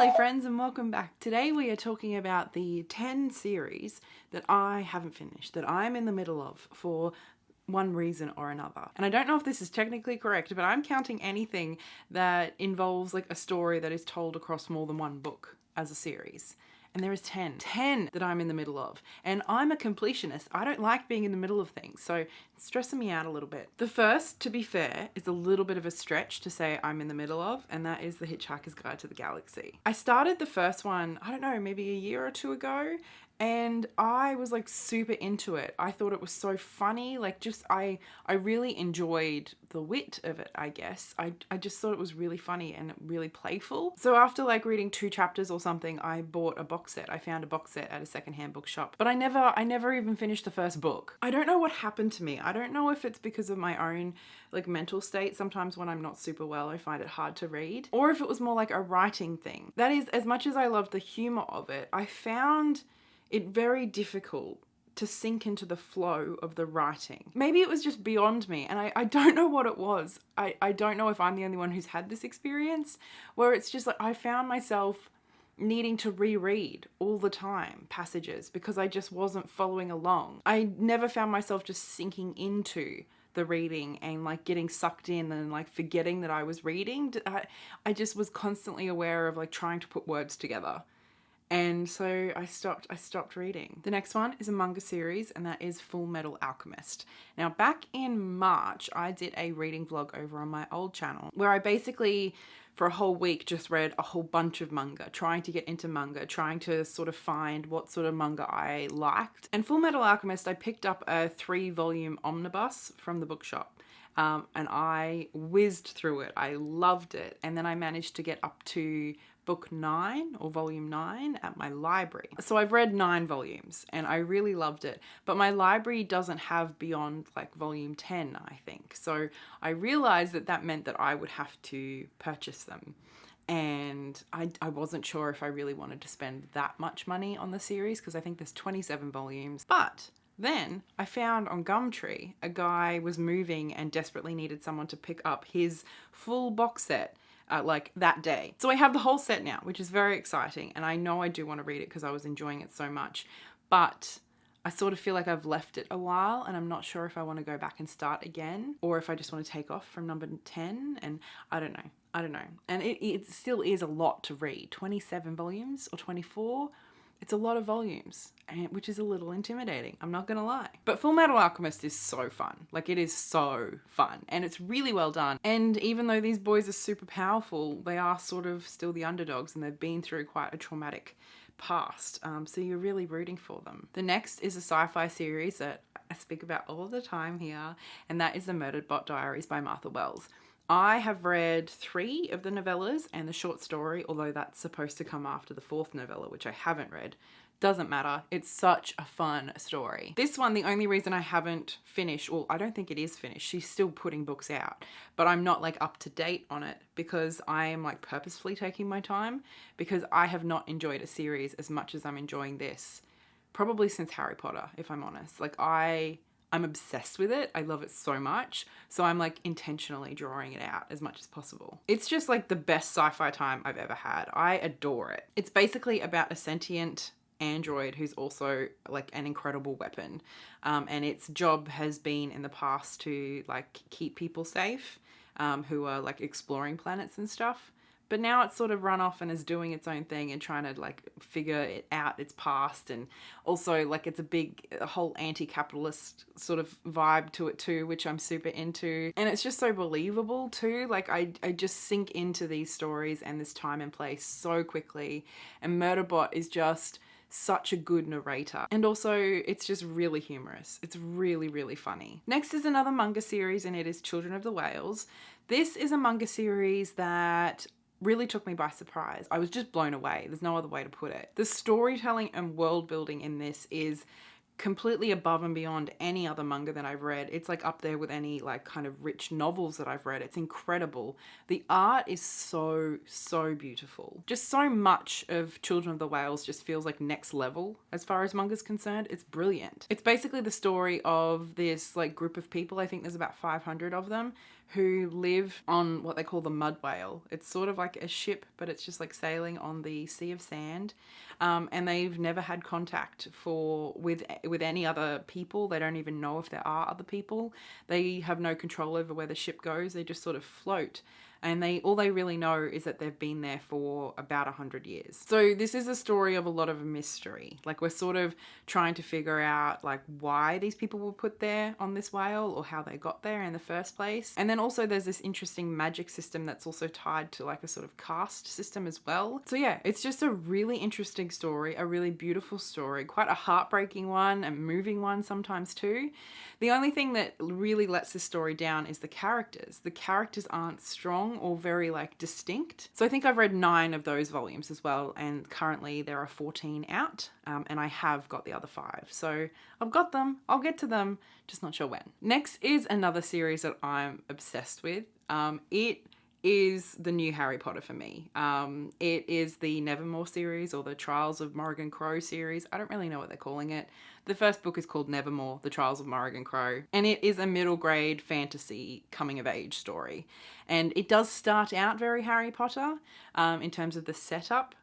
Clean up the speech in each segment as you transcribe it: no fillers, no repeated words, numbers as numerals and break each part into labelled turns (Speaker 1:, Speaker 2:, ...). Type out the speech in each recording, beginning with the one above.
Speaker 1: Hello friends and welcome back. Today we are talking about the 10 series that I haven't finished, that I'm in the middle of for one reason or another. And I don't know if this is technically correct, but I'm counting anything that involves like a story that is told across more than one book as a series. And there is 10 that I'm in the middle of. And I'm a completionist. I don't like being in the middle of things, so it's stressing me out a little bit. The first, to be fair, is a little bit of a stretch to say I'm in the middle of, and that is The Hitchhiker's Guide to the Galaxy. I started the first one, I don't know, maybe a year or two ago, and I was like super into it. I thought it was so funny, like just I really enjoyed the wit of it, I guess. I just thought it was really funny and really playful. So after like reading 2 chapters or something, I bought a box set. I found a box set at a secondhand bookshop, but I never even finished the first book. I don't know what happened to me. I don't know if it's because of my own like mental state. Sometimes when I'm not super well, I find it hard to read, or if it was more like a writing thing. That is, as much as I loved the humor of it, I found it very difficult to sink into the flow of the writing. Maybe it was just beyond me, and I don't know what it was. I don't know if I'm the only one who's had this experience, where it's just like I found myself needing to reread all the time passages because I just wasn't following along. I never found myself just sinking into the reading and like getting sucked in and like forgetting that I was reading. I just was constantly aware of like trying to put words together. And so I stopped reading. The next one is a manga series, and that is Full Metal Alchemist. Now, back in March, I did a reading vlog over on my old channel where I basically, for a whole week, just read a whole bunch of manga, trying to get into manga, trying to sort of find what sort of manga I liked. And Full Metal Alchemist, I picked up a 3-volume omnibus from the bookshop. And I whizzed through it. I loved it. And then I managed to get up to book 9 or volume 9 at my library. So I've read 9 volumes and I really loved it, but my library doesn't have beyond like volume 10, I think. So I realized that that meant that I would have to purchase them. And I wasn't sure if I really wanted to spend that much money on the series because I think there's 27 volumes. But then I found on Gumtree, a guy was moving and desperately needed someone to pick up his full box set like that day. So I have the whole set now, which is very exciting. And I know I do want to read it because I was enjoying it so much, but I sort of feel like I've left it a while and I'm not sure if I want to go back and start again or if I just want to take off from number 10, and I don't know. And it still is a lot to read. 27 volumes or 24. It's a lot of volumes, which is a little intimidating, I'm not gonna lie. But Full Metal Alchemist is so fun. Like, it is so fun, and it's really well done. And even though these boys are super powerful, they are sort of still the underdogs, and they've been through quite a traumatic past, so you're really rooting for them. The next is a sci-fi series that I speak about all the time here, and that is The Murdered Bot Diaries by Martha Wells. I have read 3 of the novellas and the short story, although that's supposed to come after the 4th novella, which I haven't read. Doesn't matter. It's such a fun story. This one, the only reason I haven't finished, well, I don't think it is finished. She's still putting books out, but I'm not like up to date on it because I am like purposefully taking my time because I have not enjoyed a series as much as I'm enjoying this, probably since Harry Potter, if I'm honest. Like I'm obsessed with it. I love it so much. So I'm like intentionally drawing it out as much as possible. It's just like the best sci-fi time I've ever had. I adore it. It's basically about a sentient android who's also like an incredible weapon. And its job has been in the past to like keep people safe who are like exploring planets and stuff. But now it's sort of run off and is doing its own thing and trying to like figure it out, its past. And also like it's a whole anti-capitalist sort of vibe to it too, which I'm super into. And it's just so believable too. Like I just sink into these stories and this time and place so quickly. And Murderbot is just such a good narrator. And also it's just really humorous. It's really, really funny. Next is another manga series, and it is Children of the Whales. This is a manga series that really took me by surprise. I was just blown away. There's no other way to put it. The storytelling and world building in this is completely above and beyond any other manga that I've read. It's like up there with any like kind of rich novels that I've read. It's incredible. The art is so, so beautiful. Just so much of Children of the Whales just feels like next level as far as manga's concerned. It's brilliant. It's basically the story of this like group of people, I think there's about 500 of them, who live on what they call the mud whale. It's sort of like a ship, but it's just like sailing on the sea of sand. And they've never had contact with any other people. They don't even know if there are other people. They have no control over where the ship goes. They just sort of float. And all they really know is that they've been there for about 100 years. So this is a story of a lot of mystery. Like, we're sort of trying to figure out like why these people were put there on this whale, or how they got there in the first place. And then also there's this interesting magic system that's also tied to like a sort of caste system as well. So yeah, it's just a really interesting story, a really beautiful story, quite a heartbreaking one, a moving one sometimes too. The only thing that really lets this story down is the characters. The characters aren't strong or very like distinct. So I think I've read 9 of those volumes as well, and currently there are 14 out, and I have got the other 5. So I've got them, I'll get to them, just not sure when. Next is another series that I'm obsessed with. It is the new Harry Potter for me. It is the Nevermore series, or the Trials of Morrigan Crow series. I don't really know what they're calling it. The first book is called Nevermore, The Trials of Morrigan Crow, and it is a middle grade fantasy coming of age story. And it does start out very Harry Potter in terms of the setup.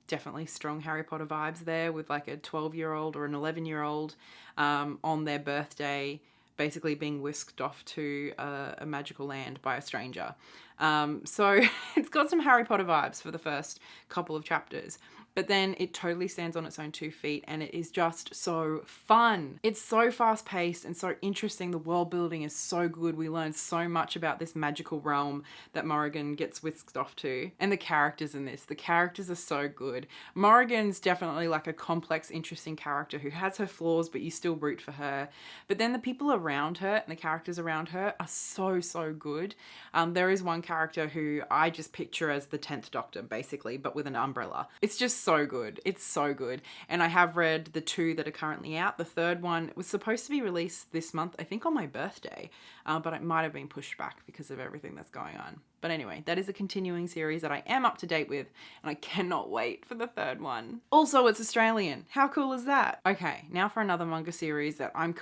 Speaker 1: Definitely strong Harry Potter vibes there, with like a 12-year-old or an 11-year-old on their birthday basically being whisked off to a magical land by a stranger. So it's got some Harry Potter vibes for the first couple of chapters, but then it totally stands on its own 2 feet, and it is just so fun. It's so fast paced and so interesting. The world building is so good. We learn so much about this magical realm that Morrigan gets whisked off to. And the characters in this, the characters are so good. Morrigan's definitely like a complex, interesting character who has her flaws, but you still root for her. But then the people around her and the characters around her are so, so good. There is one character who I just picture as the 10th Doctor, basically, but with an umbrella. It's just so good. It's so good. And I have read the 2 that are currently out. The 3rd one was supposed to be released this month, I think on my birthday, but it might have been pushed back because of everything that's going on. But anyway, that is a continuing series that I am up to date with, and I cannot wait for the 3rd one. Also, it's Australian. How cool is that? Okay, now for another manga series that I'm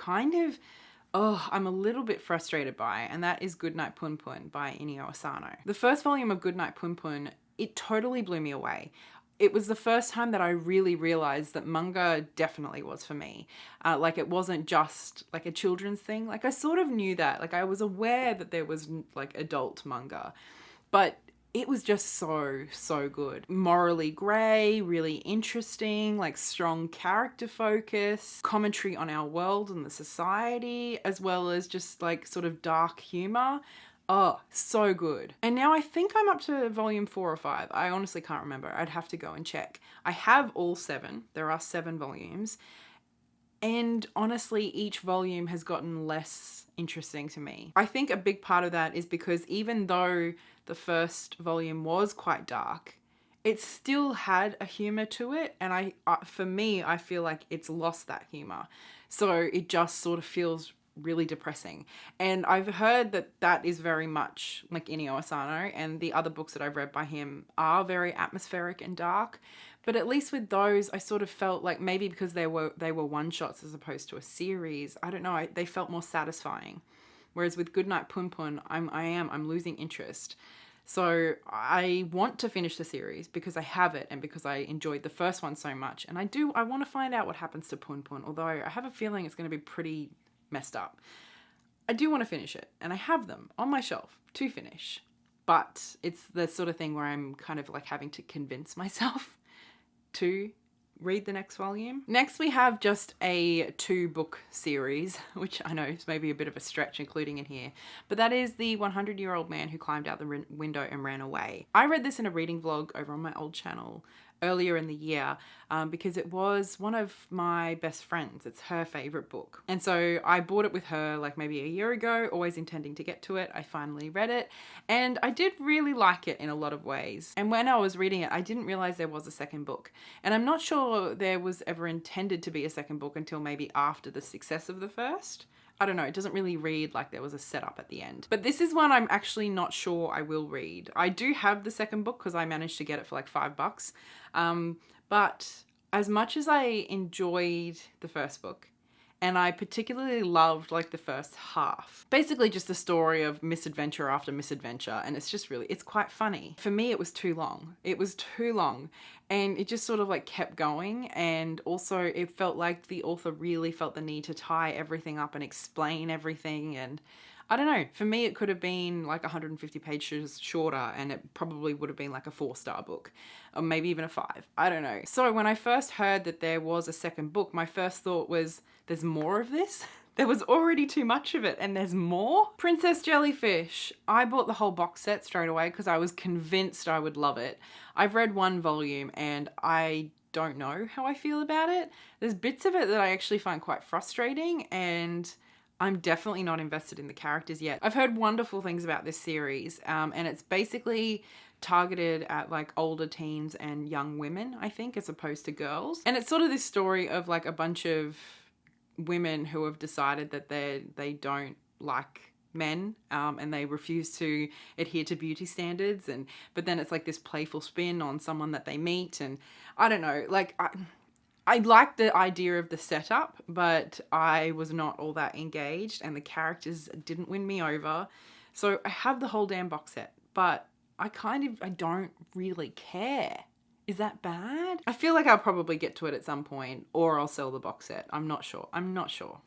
Speaker 1: I'm a little bit frustrated by, and that is Goodnight PUNPUN by Inio Asano. The first volume of Goodnight PUNPUN, it totally blew me away. It was the first time that I really realized that manga definitely was for me. Like, it wasn't just like a children's thing. Like, I sort of knew that. Like, I was aware that there was like adult manga, but it was just so, so good. Morally grey, really interesting, like strong character focus, commentary on our world and the society, as well as just like sort of dark humour. Oh, so good. And now I think I'm up to volume 4 or 5. I honestly can't remember. I'd have to go and check. I have all 7. There are 7 volumes. And honestly, each volume has gotten less interesting to me. I think a big part of that is because even though the first volume was quite dark, it still had a humour to it. And for me, I feel like it's lost that humour. So it just sort of feels really depressing. And I've heard that that is very much like Inio Asano, and the other books that I've read by him are very atmospheric and dark. But at least with those, I sort of felt like maybe because they were one-shots as opposed to a series, I don't know, they felt more satisfying. Whereas with Goodnight PUNPUN, I'm losing interest. So I want to finish the series because I have it and because I enjoyed the first one so much. And I want to find out what happens to PUNPUN, although I have a feeling it's going to be pretty messed up. I do want to finish it, and I have them on my shelf to finish. But it's the sort of thing where I'm kind of like having to convince myself to read the next volume. Next, we have just a 2-book series, which I know is maybe a bit of a stretch including in here, but that is The 100-Year-Old Man Who Climbed Out the Window and Ran Away. I read this in a reading vlog over on my old channel earlier in the year because it was one of my best friends. It's her favorite book. And so I bought it with her like maybe a year ago, always intending to get to it. I finally read it and I did really like it in a lot of ways. And when I was reading it, I didn't realize there was a second book. And I'm not sure there was ever intended to be a second book until maybe after the success of the first. I don't know, it doesn't really read like there was a setup at the end. But this is one I'm actually not sure I will read. I do have the second book because I managed to get it for like $5. But as much as I enjoyed the first book, and I particularly loved like the first half. Basically just a story of misadventure after misadventure, and it's just really, it's quite funny. For me, it was too long. It was too long, and it just sort of like kept going, and also it felt like the author really felt the need to tie everything up and explain everything, and I don't know, for me it could have been like 150 pages shorter and it probably would have been like a 4-star book, or maybe even a 5. I don't know. So when I first heard that there was a second book, my first thought was, there's more of this? There was already too much of it and there's more? Princess Jellyfish. I bought the whole box set straight away because I was convinced I would love it. I've read 1 volume and I don't know how I feel about it. There's bits of it that I actually find quite frustrating, and I'm definitely not invested in the characters yet. I've heard wonderful things about this series, and it's basically targeted at like older teens and young women, I think, as opposed to girls. And it's sort of this story of like a bunch of women who have decided that they don't like men, and they refuse to adhere to beauty standards, but then it's like this playful spin on someone that they meet, and I don't know, like I liked the idea of the setup, but I was not all that engaged and the characters didn't win me over. So I have the whole damn box set, but I don't really care. Is that bad? I feel like I'll probably get to it at some point, or I'll sell the box set. I'm not sure.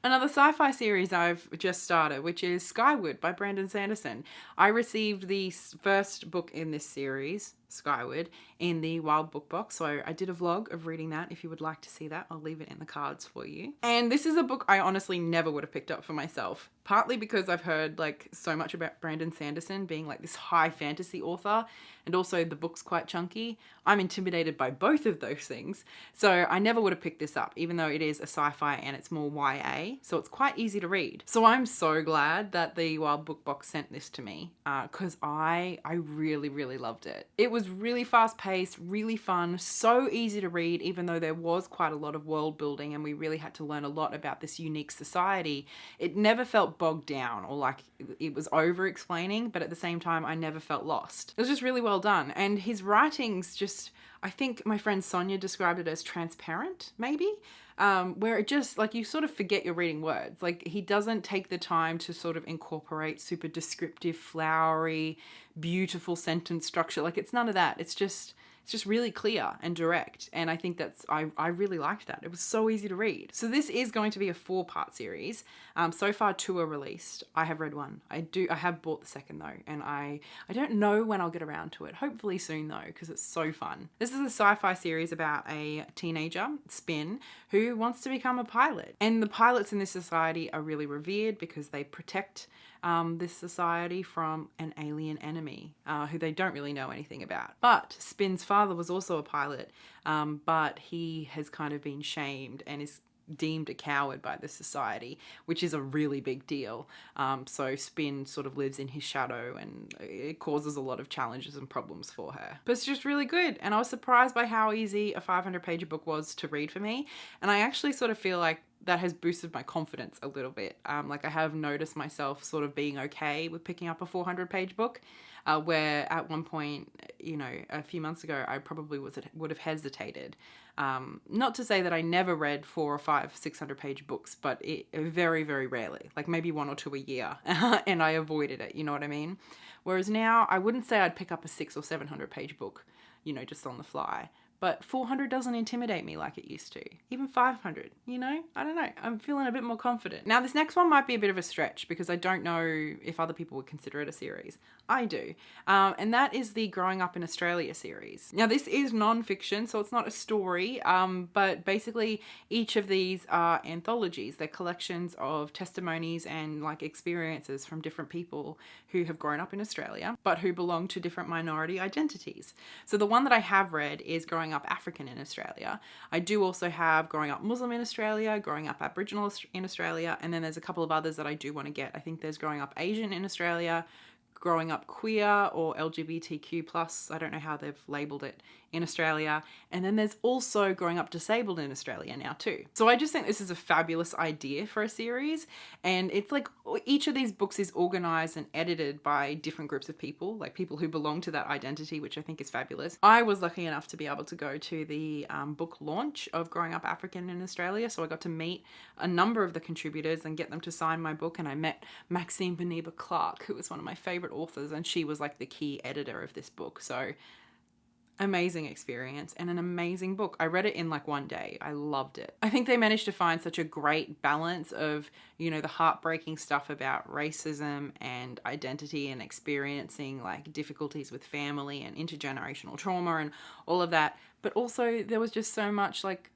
Speaker 1: Another sci-fi series I've just started, which is Skyward by Brandon Sanderson. I received the first book in this series, Skyward, in the Wild Book Box, so I did a vlog of reading that. If you would like to see that, I'll leave it in the cards for you. And this is a book I honestly never would have picked up for myself, partly because I've heard like so much about Brandon Sanderson being like this high fantasy author, and also the book's quite chunky. I'm intimidated by both of those things, so I never would have picked this up, even though it is a sci-fi and it's more YA, so it's quite easy to read. So I'm so glad that the Wild Book Box sent this to me, because I really, really loved it. It was really fast paced, really fun, so easy to read, even though there was quite a lot of world building and we really had to learn a lot about this unique society. It never felt bogged down or like it was over explaining, but at the same time I never felt lost. It was just really well done, and his writing's just, I think my friend Sonia described it as transparent, maybe, where it just like you sort of forget you're reading words. Like he doesn't take the time to sort of incorporate super descriptive, flowery, beautiful sentence structure. Like it's none of that. It's just really clear and direct, and I think I really liked that. It was so easy to read. So this is going to be a 4-part series. So far 2 are released. I have read 1. I have bought the second though, and I don't know when I'll get around to it. Hopefully soon though, because it's so fun. This is a sci-fi series about a teenager, Spin, who wants to become a pilot. And the pilots in this society are really revered because they protect this society from an alien enemy who they don't really know anything about. But Spin's father was also a pilot, but he has kind of been shamed and is deemed a coward by the society, which is a really big deal. So Spin sort of lives in his shadow, and it causes a lot of challenges and problems for her. But it's just really good, and I was surprised by how easy a 500-page book was to read for me, and I actually sort of feel like that has boosted my confidence a little bit. Like I have noticed myself sort of being okay with picking up a 400-page book, where at one point, you know, a few months ago, I probably would have hesitated. Not to say that I never read 400 or 500, 600-page books, but very, very rarely, like maybe 1 or 2 a year, and I avoided it, you know what I mean? Whereas now, I wouldn't say I'd pick up a 600 or 700-page book, you know, just on the fly. But 400 doesn't intimidate me like it used to. Even 500, you know? I don't know. I'm feeling a bit more confident. Now, this next one might be a bit of a stretch because I don't know if other people would consider it a series. I do. And that is the Growing Up in Australia series. Now, this is non-fiction, so it's not a story, but basically each of these are anthologies. They're collections of testimonies and like experiences from different people who have grown up in Australia, but who belong to different minority identities. So the one that I have read is Growing Up African in Australia. I do also have Growing Up Muslim in Australia, Growing Up Aboriginal in Australia, and then there's a couple of others that I do want to get. I think there's Growing Up Asian in Australia, Growing Up Queer or LGBTQ+, I don't know how they've labelled it in Australia. And then there's also Growing Up Disabled in Australia now too. So I just think this is a fabulous idea for a series. And it's like each of these books is organized and edited by different groups of people, like people who belong to that identity, which I think is fabulous. I was lucky enough to be able to go to the book launch of Growing Up African in Australia. So I got to meet a number of the contributors and get them to sign my book. And I met Maxine Beneba Clark, who was one of my favorite authors, and she was like the key editor of this book. So amazing experience and an amazing book. I read it in like one day. I loved it. I think they managed to find such a great balance of, you know, the heartbreaking stuff about racism and identity and experiencing like difficulties with family and intergenerational trauma and all of that. But also there was just so much like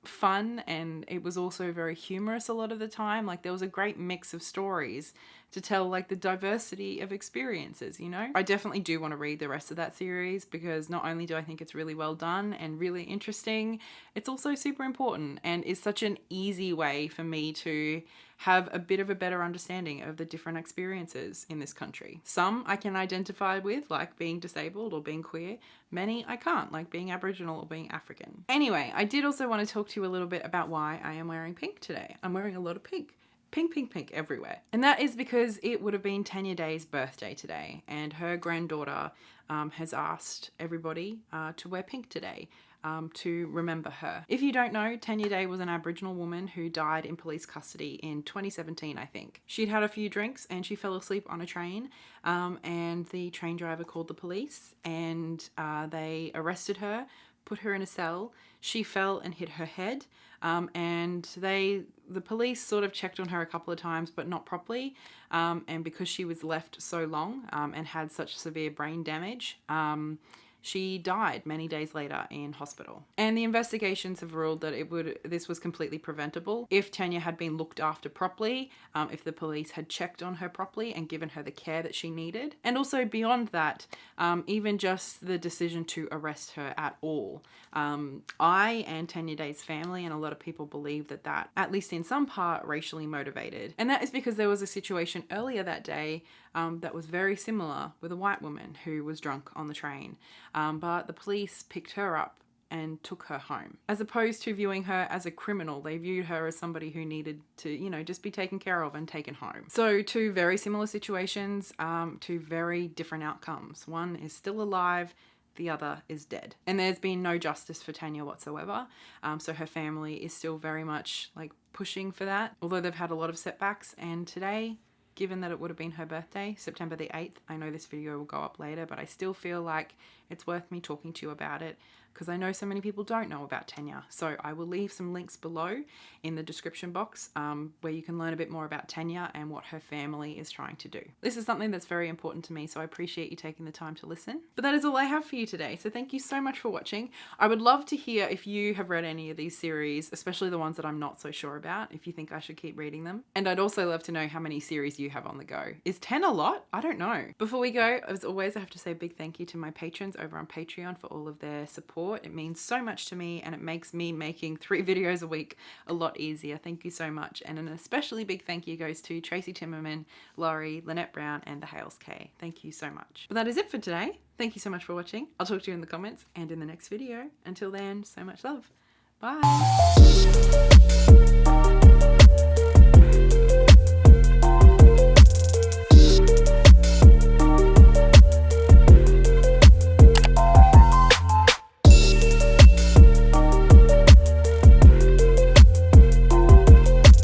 Speaker 1: fun, and it was also very humorous a lot of the time. Like there was a great mix of stories to tell like the diversity of experiences, you know? I definitely do want to read the rest of that series because not only do I think it's really well done and really interesting, it's also super important and is such an easy way for me to have a bit of a better understanding of the different experiences in this country. Some I can identify with, like being disabled or being queer. Many I can't, like being Aboriginal or being African. Anyway, I did also want to talk to you a little bit about why I am wearing pink today. I'm wearing a lot of pink. Pink, pink, pink everywhere. And that is because it would have been Tanya Day's birthday today, and her granddaughter has asked everybody to wear pink today to remember her. If you don't know, Tanya Day was an Aboriginal woman who died in police custody in 2017, I think. She'd had a few drinks and she fell asleep on a train, and the train driver called the police, and they arrested her, put her in a cell. She fell and hit her head, and the police sort of checked on her a couple of times, but not properly. And because she was left so long and had such severe brain damage, she died many days later in hospital. And the investigations have ruled that this was completely preventable if Tanya had been looked after properly, if the police had checked on her properly and given her the care that she needed. And also beyond that, even just the decision to arrest her at all. I and Tanya Day's family and a lot of people believe that, at least in some part, racially motivated. And that is because there was a situation earlier that day that was very similar with a white woman who was drunk on the train. But the police picked her up and took her home. As opposed to viewing her as a criminal, they viewed her as somebody who needed to, you know, just be taken care of and taken home. So two very similar situations, two very different outcomes. One is still alive, the other is dead. And there's been no justice for Tanya whatsoever. So her family is still very much like pushing for that, although they've had a lot of setbacks. And today, given that it would have been her birthday, September the 8th, I know this video will go up later, but I still feel like it's worth me talking to you about it because I know so many people don't know about Tanya. So I will leave some links below in the description box where you can learn a bit more about Tanya and what her family is trying to do. This is something that's very important to me, so I appreciate you taking the time to listen. But that is all I have for you today, so thank you so much for watching. I would love to hear if you have read any of these series, especially the ones that I'm not so sure about, if you think I should keep reading them. And I'd also love to know how many series you have on the go. Is 10 a lot? I don't know. Before we go, as always, I have to say a big thank you to my patrons over on Patreon for all of their support. It means so much to me and it makes me making 3 videos a week a lot easier. Thank you so much. And an especially big thank you goes to Tracy Timmerman, Laurie, Lynette Brown, and the Hales K. Thank you so much. But that is it for today. Thank you so much for watching. I'll talk to you in the comments and in the next video. Until then, so much love. Bye.